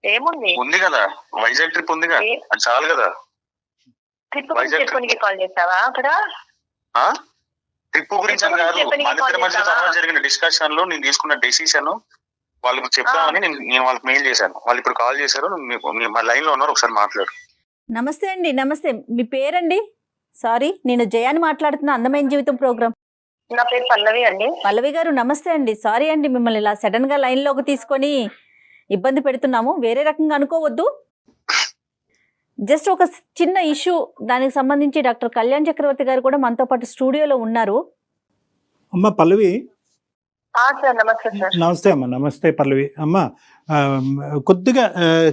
Speaker 5: ఏముంది?
Speaker 2: ఉంది కదా, వైజాగ్ ట్రిప్ ఉంది కదా, అది చాలు కదా.
Speaker 5: ట్రిప్ గురించి కాల్ చేసావా అక్కడ?
Speaker 2: ట్రిప్ గురించి అని కాదు, మన ఇద్దరి మధ్య తర్వాత జరిగిన డిస్కషన్ లో నేను తీసుకున్న డెసిషన్ వాళ్ళకి చెప్తామని నేను వాళ్ళకి మెయిల్ చేశాను. వాళ్ళు ఇప్పుడు కాల్ చేశారు, మా లైన్ లో ఉన్నారు, ఒకసారి మాట్లాడు.
Speaker 3: నమస్తే అండి. నమస్తే, మీ పేరండి? సారీ, నేను జయాని మాట్లాడుతున్నా, అందమైన జీవితం ప్రోగ్రామ్.
Speaker 5: నా పేరు పల్లవి అండి.
Speaker 3: పల్లవి గారు నమస్తే అండి. సారీ అండి, మిమ్మల్ని ఇలా సడన్ గా లైన్ లోకి తీసుకొని ఇబ్బంది పెడుతున్నాము. వేరే రకంగా అనుకోవద్దు. జస్ట్ ఒక చిన్న ఇష్యూ, దానికి సంబంధించి డాక్టర్ కళ్యాణ్ చక్రవర్తి గారు కూడా మనతో పాటు స్టూడియోలో ఉన్నారు.
Speaker 4: అమ్మ పల్లవి.
Speaker 5: సార్ నమస్తే సార్.
Speaker 4: నమస్తే అమ్మ. నమస్తే పల్లవి. అమ్మ కొద్దిగా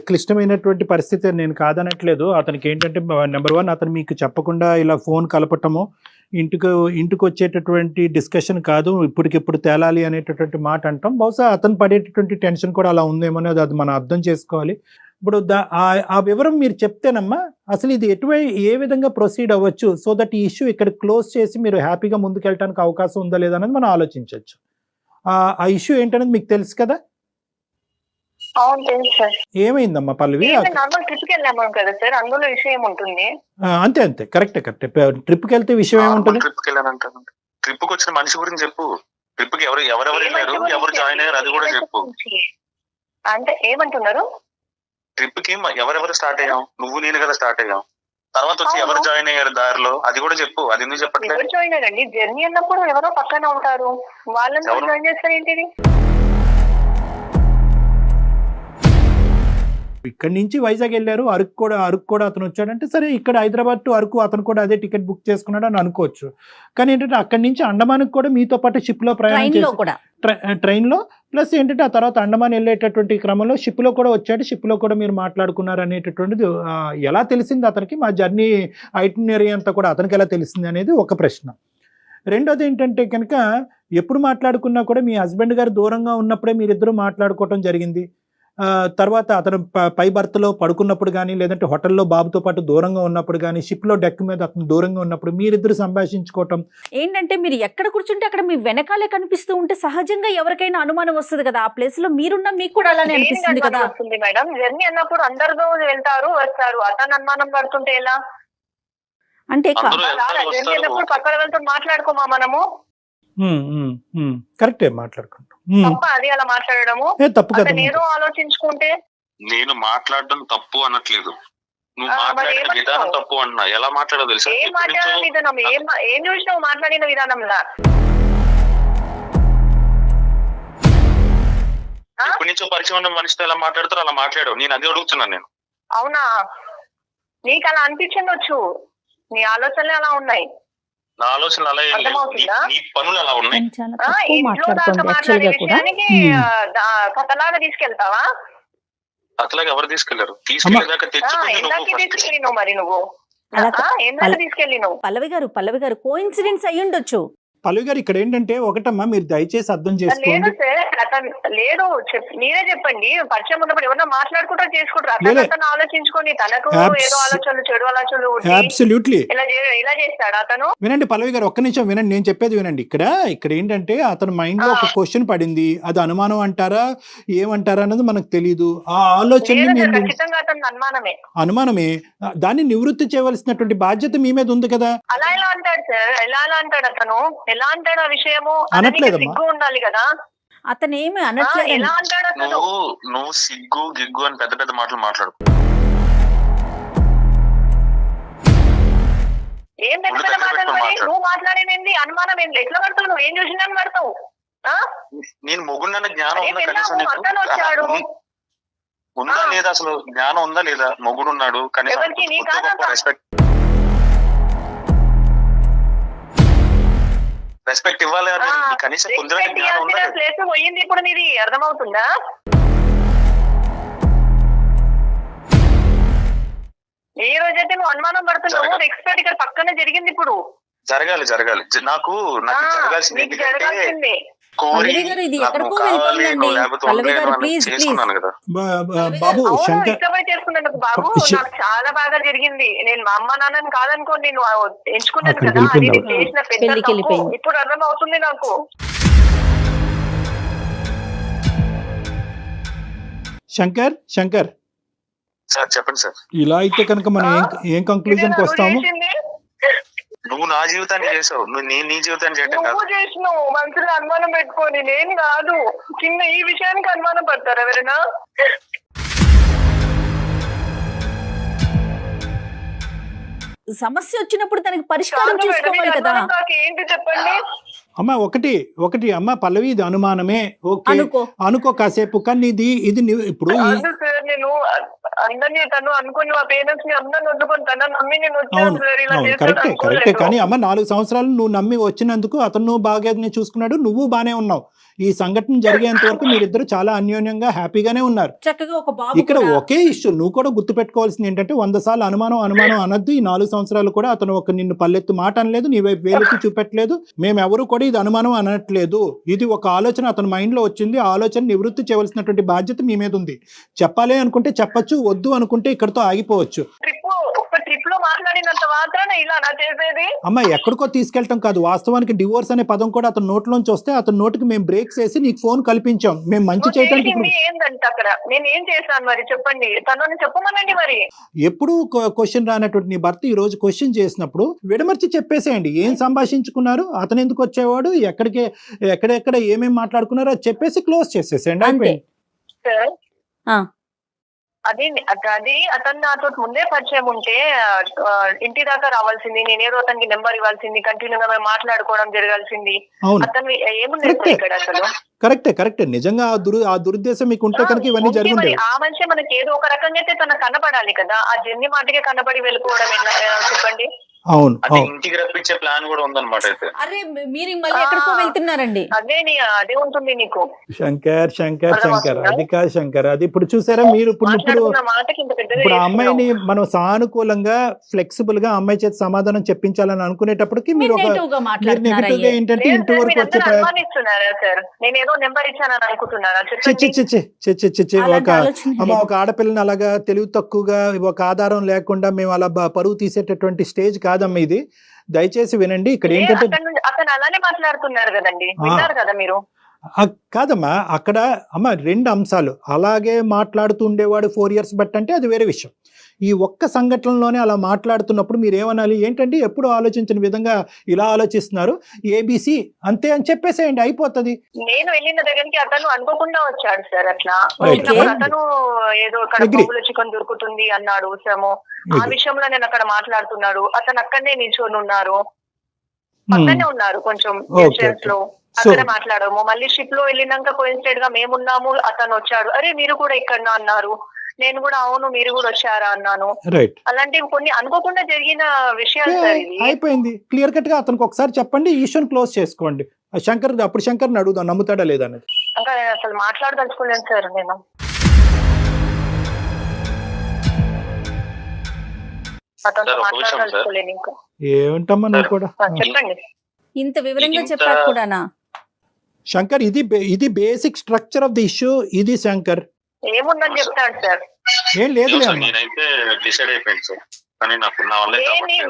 Speaker 4: క్లిష్టమైనటువంటి పరిస్థితి, నేను కాదనట్లేదు. అతనికి ఏంటంటే నెంబర్ 1 అతను మీకు చెప్పకుండా ఇలా ఫోన్ కలపటము, ఇంటికి వచ్చేటటువంటి డిస్కషన్ కాదు, ఇప్పటికిప్పుడు తేలాలి అనేటటువంటి మాట అంటాం. బహుశా అతను పడేటటువంటి టెన్షన్ కూడా అలా ఉందేమో, అది మనం అర్థం చేసుకోవాలి. ఇప్పుడు ఆ వివరం మీరు చెప్తేనమ్మా అసలు ఇది ఏ విధంగా ప్రొసీడ్ అవ్వచ్చు, సో దట్ ఈ ఇష్యూ ఇక్కడ క్లోజ్ చేసి మీరు హ్యాపీగా ముందుకెళ్ళడానికి అవకాశం ఉందా లేదా అనేది మనం ఆలోచించవచ్చు. ఆ ఇష్యూ ఏంటనేది మీకు తెలుసు కదా?
Speaker 5: అవును తెలుసు సార్.
Speaker 4: ఏమైందమ్మా పల్లవి?
Speaker 5: నార్మల్ ట్రిప్ కి వెళ్ళాము కదా సార్, అందులో విషయం ఏముంటుంది?
Speaker 4: అంతే కరెక్ట్. ట్రిప్ కి వెళ్తే విషయం ఏముంటుంది?
Speaker 2: ట్రిప్ కి వెళ్ళానంటాను. ట్రిప్ కి వచ్చిన మనిషి గురించి చెప్పు. ట్రిప్ కి ఎవరెవరు వెళ్ళారు, ఎవరు జాయిన్ అయ్యారు, అది కూడా చెప్పు.
Speaker 5: అంటే ఏమంటున్నారు?
Speaker 2: ట్రిప్ కి ఎవరెవరు స్టార్ట్ అయ్యాం, నువ్వు నేను కదా స్టార్ట్ అయ్యాం. తర్వాత వచ్చి ఎవరు జాయిన్ అయ్యారు దారిలో, అది కూడా చెప్పు. అది ఎందుకు చెప్పట్లేదు?
Speaker 5: ఎవరు జాయిన్ అయ్యారండి? జర్నీ అన్నప్పుడు ఎవరో పక్కన ఉంటారు, వాళ్ళని జాయిన్ చేస్తారు ఏంటిది?
Speaker 4: ఇక్కడి నుంచి వైజాగ్ వెళ్ళారు, అరకు కూడా అతను వచ్చాడంటే సరే, ఇక్కడ హైదరాబాద్ టు అరకు అతను కూడా అదే టికెట్ బుక్ చేసుకున్నాడు అని అనుకోవచ్చు. కానీ ఏంటంటే అక్కడి నుంచి అండమాన్కి కూడా మీతో పాటు షిప్ లో ప్రయాణం చేసి ట్రైన్ లో ప్లస్ ఏంటంటే ఆ తర్వాత అండమాన్ వెళ్ళేటటువంటి క్రమంలో షిప్ లో కూడా వచ్చాడు, షిప్ లో కూడా మీరు మాట్లాడుకున్నారు అనేటటువంటిది ఎలా తెలిసింది అతనికి? మా జర్నీ ఐటినరీ అంతా కూడా అతనికి ఎలా తెలిసింది అనేది ఒక ప్రశ్న. రెండోది ఏంటంటే కనుక ఎప్పుడు మాట్లాడుకున్నా కూడా మీ హస్బెండ్ గారు దూరంగా ఉన్నప్పుడే మీరిద్దరూ మాట్లాడుకోవటం జరిగింది. తర్వాత అతను పై బర్త్లో పడుకున్నప్పుడు కానీ లేదంటే హోటల్లో బాబుతో పాటు దూరంగా ఉన్నప్పుడు కానీ షిప్లో డెక్ మీద అతను దూరంగా ఉన్నప్పుడు మీరిద్దరు సంభాషించుకోవటం
Speaker 3: ఏంటంటే మీరు ఎక్కడ కూర్చుంటే అక్కడ మీ వెనకాలే కనిపిస్తూ ఉంటే సహజంగా ఎవరికైనా అనుమానం వస్తుంది కదా, ఆ ప్లేస్ లో మీరున్నా మీకు కూడా అలానే అనిపిస్తుంది కదా.
Speaker 5: వస్తుంది మేడం, జర్నీ అన్నప్పుడు అందరితో వెళ్తారు వస్తారు, అతను అనుమానం పడుతుంటే ఎలా?
Speaker 3: అంటే
Speaker 5: జర్నీ అన్నప్పుడు పక్కన వెళ్తూ మాట్లాడుకోమా మనము.
Speaker 4: కరెక్టే మాట్లాడుకుంటాం.
Speaker 5: తప్ప అది అలా మాట్లాడము
Speaker 4: తప్పు కదా.
Speaker 5: నేను ఆలోచించుకుంటే
Speaker 2: నేను మాట్లాడడం తప్పు అనట్లేదు, నువ్వు మాట్లాడిన విధానం తప్పు అన్నా. ఎలా మాట్లాడో తెలుసా?
Speaker 5: ఏం మాట్లాడిన విధానం, ఏం చూసినావు మాట్లాడిన విధానంలా?
Speaker 2: ఎప్పటి నుంచో పరిచయం ఉన్న మనిషితో ఎలా మాట్లాడతారో అలా మాట్లాడావు. నేను అది అడుగుతున్నాను నేను.
Speaker 5: అవునా, నీకు అలా అనిపించవచ్చు, నీ ఆలోచనలు అలా ఉన్నాయి.
Speaker 2: నా ఆలోచన అలా ఏం లేదు, నీ పనులు అలా ఉన్నాయి.
Speaker 5: ఇంట్లో దాకా మాట్లాడే విషయానికి కథలాగా తీసుకెళ్తావా?
Speaker 2: అట్లాగే ఎవరు తీసుకెళ్లారు? తీసుకెళ్ళేదాకా
Speaker 5: ఎందాక తీసుకెళ్ళినావు మరి నువ్వు? ఎందాక తీసుకెళ్ళినావు?
Speaker 3: పల్లవి గారు కోఇన్సిడెన్స్ అయ్యి ఉండొచ్చు.
Speaker 4: పల్లవి గారు ఇక్కడ ఏంటంటే ఒకటమ్మా, మీరు దయచేసి అర్థం
Speaker 5: లేదు
Speaker 4: చేసుకోండి.
Speaker 5: సార్ లేదు, మీరే చెప్పండి. పరిచయం ఉన్నప్పుడు ఎవరన్నా మాట్లాడుకుంటా చేసుకుంటారు, అతను ఆలోచించుకొని తనకు ఏదో ఆలోచనలు చెడు ఆలోచనలు
Speaker 4: అబ్సల్యూట్లీ
Speaker 5: ఇలా చేస్తాడు అతను.
Speaker 4: వినండి పల్లవి గారు, ఒక్క నిమిషం వినండి, నేను చెప్పేది వినండి. ఇక్కడ ఏంటంటే అతని మైండ్ లో ఒక క్వశ్చన్ పడింది, అది అనుమానం అంటారా ఏమంటారా అన్నది మనకు తెలియదు. ఆ ఆలోచన
Speaker 5: ఖచ్చితంగా అతను
Speaker 4: అనుమానమే, దాన్ని నివృత్తి చేయవలసినటువంటి బాధ్యత మీ మీద ఉంది కదా.
Speaker 5: అలా ఎలా అంటాడు సార్? ఎలా అంటాడు అతను? ఎలా అంటాడు ఆ విషయము? సిగ్గు ఉండాలి కదా.
Speaker 3: అతను ఏమి అనట్లేదు.
Speaker 5: ఎలా అంటాడు అతను?
Speaker 2: నువ్వు సిగ్గు గిగ్గు అని పెద్ద పెద్ద మాటలు మాట్లాడు.
Speaker 5: ఏం పెద్ద పెద్ద మాటలు? నువ్వు మాట్లాడేది అనుమానం ఏంటి? ఎట్లా పడతావు? నువ్వు ఏం చూసినా పడతావు.
Speaker 2: నేను మొగుండన్న జ్ఞానం
Speaker 5: అతను వచ్చాడు
Speaker 2: ఉందా లేదా? అసలు జ్ఞానం ఉందా లేదా? మొగుడు ఉన్నాడు, కనీసం రెస్పెక్ట్ ఇవ్వాలి, కనీసం
Speaker 5: ప్లేస్ పోయింది. ఇప్పుడు నీది అర్థమవుతుందా? ఏ రోజైతే నువ్వు అనుమానం పడుతున్నావు, ఎక్స్పర్ట్ ఇక్కడ పక్కనే జరిగింది. ఇప్పుడు
Speaker 2: జరగాలి నాకు జరగాల్సింది.
Speaker 4: బాబు శంకర్
Speaker 5: చేసుకున్నందుకు బాబు నాకు చాలా బాగా జరిగింది. నేను మా అమ్మ నాన్నని కాదనుకోండి, నేను ఎంచుకున్నాను కదా, అది చేసిన పెద్ద తప్పు. ఇప్పుడు అర్థం అవుతుంది నాకు.
Speaker 4: శంకర్
Speaker 2: సార్ చెప్పండి సార్.
Speaker 4: ఇలా అయితే కనుక మనం ఏం కంక్లూజన్ కి వస్తాము?
Speaker 2: నువ్వు నా జీవితాన్ని చేసావు, నేను నీ జీవితాన్ని చేయటం కాదు.
Speaker 5: నువ్వు చేసినావు మనసులో అనుమానం పెట్టుకొని, నేను కాదు. చిన్న ఈ విషయానికి అనుమానం పడతారు ఎవరైనా?
Speaker 3: సమస్య వచ్చినప్పుడు దానికి పరిష్కారం చేసుకోవాలి కదా.
Speaker 5: ఏంటి చెప్పండి
Speaker 4: అమ్మా. ఒకటి అమ్మా పల్లవి, ఇది అనుమానమే, ఓకే అనుకో కాసేపు, కానీ ఇది ఇప్పుడు
Speaker 5: నేను అందరినీ తను అనుకుని మా పేరెంట్స్ ని అందరిని వద్దుకొని తన నమ్మి నేను వచ్చాను.
Speaker 4: కరెక్టే కానీ అమ్మ 4 సంవత్సరాలు నువ్వు నమ్మి వచ్చినందుకు అతను బాగా చూసుకున్నాడు, నువ్వు బానే ఉన్నావు. ఈ సంఘటన జరిగేంత వరకు మీరిద్దరు చాలా అన్యోన్యంగా హ్యాపీగానే ఉన్నారు.
Speaker 3: చక్కగా ఒక బాబు.
Speaker 4: ఇక్కడ ఒకే ఇష్యూ నువ్వు కూడా గుర్తు పెట్టుకోవాల్సింది ఏంటంటే 100 సార్లు అనుమానం అనొద్దు. ఈ 4 సంవత్సరాలు కూడా అతను నిన్ను పల్లెత్తు మాట అనలేదు, నీ వైపు వేలెత్తి చూపెట్టలేదు. మేమెవరు కూడా ఇది అనుమానం అనట్లేదు. ఇది ఒక ఆలోచన అతని మైండ్ లో వచ్చింది. ఆ ఆలోచన నివృత్తి చేయవలసినటువంటి బాధ్యత మీ మీద ఉంది. చెప్పాలి అనుకుంటే చెప్పచ్చు, వద్దు అనుకుంటే ఇక్కడతో ఆగిపోవచ్చు. అమ్మా ఎక్కడికో తీసుకెళ్ళటం కాదు, వాస్తవానికి డివోర్స్ అనే పదం కూడా అతని నోట్లోంచి వస్తే అతని నోటికి మేము బ్రేక్స్ వేసి నీకు ఫోన్ కల్పించాం. మేము మంచి చేయడానికి ఎప్పుడు క్వశ్చన్ రానటువంటి నీ భర్త ఈ రోజు క్వశ్చన్ చేసినప్పుడు విడమర్చి చెప్పేసేయండి. ఏం సంభాషించుకున్నారు, అతను ఎందుకు వచ్చేవాడు, ఎక్కడెక్కడ ఏమేమి మాట్లాడుకున్నారో అది చెప్పేసి క్లోజ్ చేసేసేయండి. అయిపోయి
Speaker 5: అది అతను నాతో ముందే పరిచయం ఉంటే ఇంటి దాకా రావాల్సింది, నేనేదో అతనికి నెంబర్ ఇవ్వాల్సింది, కంటిన్యూగా మేము మాట్లాడుకోవడం జరగాల్సింది. అతను ఏముంది ఇక్కడ అసలు?
Speaker 4: కరెక్టే నిజంగా ఆ దురుద్దేశం మీకు ఉంటే కనుక ఇవన్నీ జరుగుతాయి.
Speaker 5: ఆ మనిషి మనకి ఏదో ఒక రకంగా అయితే తనకు కనపడాలి కదా. ఆ జన్ని మాటకే కనపడి వెళ్ళిపోవడం ఎలా చెప్పండి?
Speaker 4: అవును
Speaker 2: అంటే ఇంటికి రప్పించే ప్లాన్ కూడా ఉందన్నమాట. అయితే
Speaker 3: అరే మీరు మళ్ళీ ఎక్కడికో వెళ్తున్నారండి.
Speaker 5: అదే ఉంటుంది నీకు.
Speaker 4: శంకర్ శంకర్ శంకర్ అది కాదు శంకర్, అది ఇప్పుడు చూసారా మీరు ఇప్పుడు
Speaker 5: మాట్లాడుకున్న మాటకి ఇంత పెద్దగా
Speaker 4: ఇప్పుడు ఆ
Speaker 5: చేస్తున్నావు.
Speaker 4: అమ్మాయిని మనం సానుకూలంగా ఫ్లెక్సిబుల్ గా అమ్మాయి చేత సమాధానం చెప్పించాలని అనుకునేటప్పటికి మీరు ఒక
Speaker 3: నెగిటివ్ గా
Speaker 4: మీరు
Speaker 3: మాట్లాడుతున్నారా?
Speaker 4: నెగిటివ్ గా ఏంటంటే
Speaker 5: లేదు
Speaker 4: ఇంటి
Speaker 5: సార్,
Speaker 4: వరకు వచ్చే
Speaker 5: మీరందరూ అనుమానిస్తున్నారా సార్? నేను ఏదో నెంబర్ ఇచ్చానని అనుకుంటున్నారా? చెప్పండి.
Speaker 4: ఒక అమ్మ ఒక ఆడపిల్లని అలాగా తెలివి తక్కువగా ఒక ఆధారం లేకుండా మేము అలా పరువు తీసేటటువంటి స్టేజ్ కాదమ్మా ఇది. దయచేసి వినండి. ఇక్కడ ఏంటంటే
Speaker 5: అతను అలానే మాట్లాడుతున్నారు కదండి, విన్నారు కదా మీరు?
Speaker 4: కాదమ్మా, అక్కడ అమ్మ 2 అంశాలు. అలాగే మాట్లాడుతూ ఉండేవాడు 4 years బట్ అంటే అది వేరే విషయం. ఈ ఒక్క సంఘటనలోనే అలా మాట్లాడుతున్నప్పుడు మీరు ఏమనాలి? ఏంటంటే ఎప్పుడు ఆలోచించిన విధంగా ఇలా ఆలోచిస్తున్నారు, ఏబిసి అంతే అని చెప్పేసేయండి, అయిపోతుంది.
Speaker 5: నేను వెళ్ళిన దగ్గరికి అతను అనుకోకుండా వచ్చాడు సార్. అట్లా
Speaker 4: Okay.
Speaker 5: వచ్చినప్పుడు అతను ఏదో అక్కడ
Speaker 4: Agree.
Speaker 5: బొబ్బుల చికెన్ దొరుకుతుంది అన్నాడు సము. ఆ విషయంలో నేను అక్కడ మాట్లాడుతున్నాడు, అతను అక్కడనే నిల్చొని ఉన్నారు, పక్కనే ఉన్నారు కొంచెం డిస్టెన్స్ లో. అక్కడ మాట్లాడము. మళ్ళీ షిప్ లో వెళ్ళినాక కోయిన్సైడ్ గా మేమున్నాము, అతను వచ్చాడు, అరే మీరు కూడా ఇక్కడ అన్నారు. నేను కూడా అవును మీరు కూడా వచ్చారా అన్నాను.
Speaker 4: రైట్,
Speaker 5: అలాంటివి కొన్ని అనుకోకుండా జరిగిన విషయాలు సార్ ఇవి.
Speaker 4: అయిపోయింది. క్లియర్ కట్ గా అతనికి ఒకసారి చెప్పండి, ఈ ఇష్యూని క్లోజ్ చేసుకోండి. శంకర్ అప్పుడు శంకర్ని అడుగుదాం నమ్ముతాడా లేదా అనేది.
Speaker 5: ఇంకా నేను అసలు మాట్లాడదలుచుకోలేను సార్. నేను అతనితో మాట్లాడదలుచుకోలేను ఇంకా.
Speaker 4: ఏమంటమ్మా నువ్వు కూడా.
Speaker 5: చెప్పండి.
Speaker 3: ఇంత వివరంగా చెప్పాక కూడానా?
Speaker 4: శంకర్ ఇది basic structure of the issue. ఇది శంకర్
Speaker 5: ఏముందని చెప్తాడు సార్.
Speaker 4: ఏం లేదు
Speaker 2: నేనైతే డిసైడ్ అయిపోయింది సార్, కానీ నాకు నా వల్ల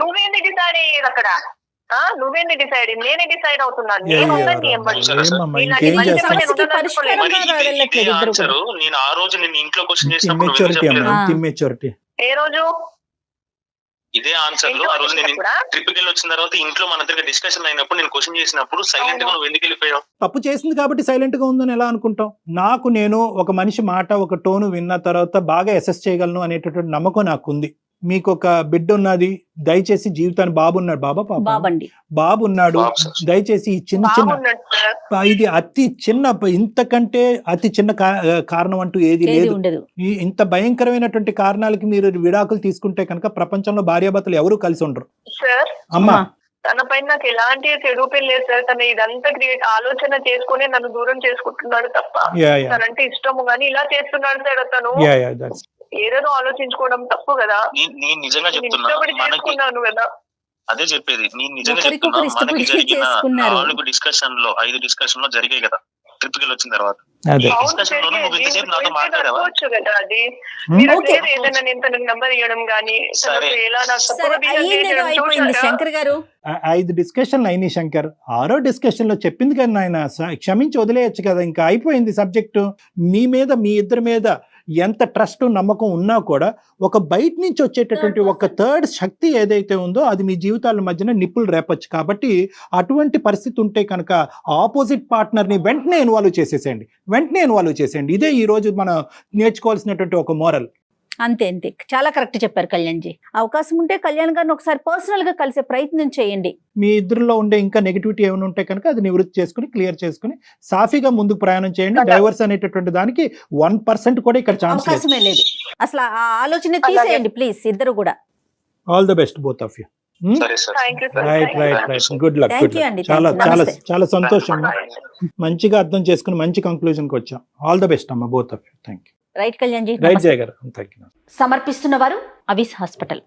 Speaker 5: నువ్వేంది డిసైడ్ అయ్యేది అక్కడ? నువ్వేంది డిసైడ్? నేనే డిసైడ్ అవుతున్నాను. నేను ఉండండి ఎంబడి.
Speaker 2: నేను ఆ రోజు నేను ఇంట్లో క్వశ్చన్ చేసినప్పుడు
Speaker 4: ఇమ్మెచ్యూరిటీ
Speaker 5: ఏ రోజు?
Speaker 2: ఇదే ఆన్సర్ లో ఆ రోజు నేను ట్రిప్ కి వచ్చిన తర్వాత ఇంట్లో మన దగ్గర డిస్కషన్ అయినప్పుడు నేను క్వశ్చన్ చేసినప్పుడు సైలెంట్ గా నువ్వు ఎందుకు వెళ్ళిపోయావు?
Speaker 4: తప్పు చేసింది కాబట్టి సైలెంట్ గా ఉందని ఎలా అనుకుంటాం? నేను ఒక మనిషి మాట ఒక టోను విన్న తర్వాత బాగా అసెస్ చేయగలను అనేటటువంటి నమ్మకం నాకు ఉంది. మీకు ఒక బిడ్డ ఉన్నది, దయచేసి జీవితాన్ని బాబు ఉన్నాడు, బాబు ఉన్నాడు, దయచేసి ఈ చిన్న ఇది అతి చిన్న, ఇంతకంటే అతి చిన్న కారణం అంటూ ఏది లేదు. ఇంత భయంకరమైనటువంటి కారణాలకి మీరు విడాకులు తీసుకుంటే కనుక ప్రపంచంలో భార్యాభర్తలు ఎవరు కలిసి ఉండరు. అమ్మా
Speaker 5: తన పైన నాకు ఎలాంటి చెడు లేదు సార్. తను ఇదంతా ఆలోచన చేసుకుని నన్ను దూరం చేసుకుంటున్నాడు తప్ప తనంటే ఇష్టము గానీ ఇలా చేస్తున్నాడు సార్. అతను ఏదేదో ఆలోచించుకోవడం తప్పు కదా.
Speaker 2: నేను నిజంగా చెప్తున్నాను కదా, అదే చెప్పేది. నేను నిజంగా చెప్తున్నా, మనకి జరిగిన 4 డిస్కషన్ లో 5 డిస్కషన్ లో జరిగాయి కదా ట్రిప్ కి వచ్చిన తర్వాత.
Speaker 5: నెంబర్ ఇవ్వడం గానీ
Speaker 3: శంకర్ గారు
Speaker 4: 5 డిస్కషన్లు అయినాయి శంకర్. 6వ డిస్కషన్ లో చెప్పింది కదా నాయన, క్షమించి వదిలేయచ్చు కదా, ఇంకా అయిపోయింది సబ్జెక్టు. మీ మీద మీ ఇద్దరి మీద ఎంత ట్రస్ట్ నమ్మకం ఉన్నా కూడా ఒక బయట నుంచి వచ్చేటటువంటి ఒక థర్డ్ శక్తి ఏదైతే ఉందో అది మీ జీవితాల మధ్యన నిప్పులు రేపచ్చు. కాబట్టి అటువంటి పరిస్థితి ఉంటే కనుక ఆపోజిట్ పార్ట్నర్ని వెంటనే ఇన్వాల్వ్ చేసేయండి. ఇదే ఈ రోజు మనం నేర్చుకోవాల్సినటువంటి ఒక మోరల్.
Speaker 3: అంతే చాలా కరెక్ట్ చెప్పారు కళ్యాణ్ జీ. అవకాశం ఉంటే కళ్యాణ్ గారిని ఒకసారి పర్సనల్ గా కలిసే ప్రయత్నం చేయండి.
Speaker 4: మీ ఇద్దరిలో ఉండే ఇంకా నెగిటివిటీ ఏమైనా ఉంటే కనుక అది నివృత్తి చేసుకుని క్లియర్ చేసుకుని సాఫీగా ముందుకు ప్రయాణం చేయండి. డైవర్స్ అనేటటువంటి దానికి 1% కూడా ఇక్కడ
Speaker 3: అవకాశమే లేదు. అసలు ఆ ఆలోచన తీసేయండి ప్లీజ్, ఇద్దరు కూడా.
Speaker 4: All the best both of you. Right. Good luck. చాలా సంతోషం. మంచిగా అర్థం చేసుకుని మంచి కంక్లూజన్ కి వచ్చాం. ఆల్ ద బెస్ట్ అమ్మా both of you. Thank you.
Speaker 3: Right Kalyan ji.
Speaker 4: Right Jaya గారు.
Speaker 3: సమర్పిస్తున్న వారు అవిస్ హాస్పిటల్.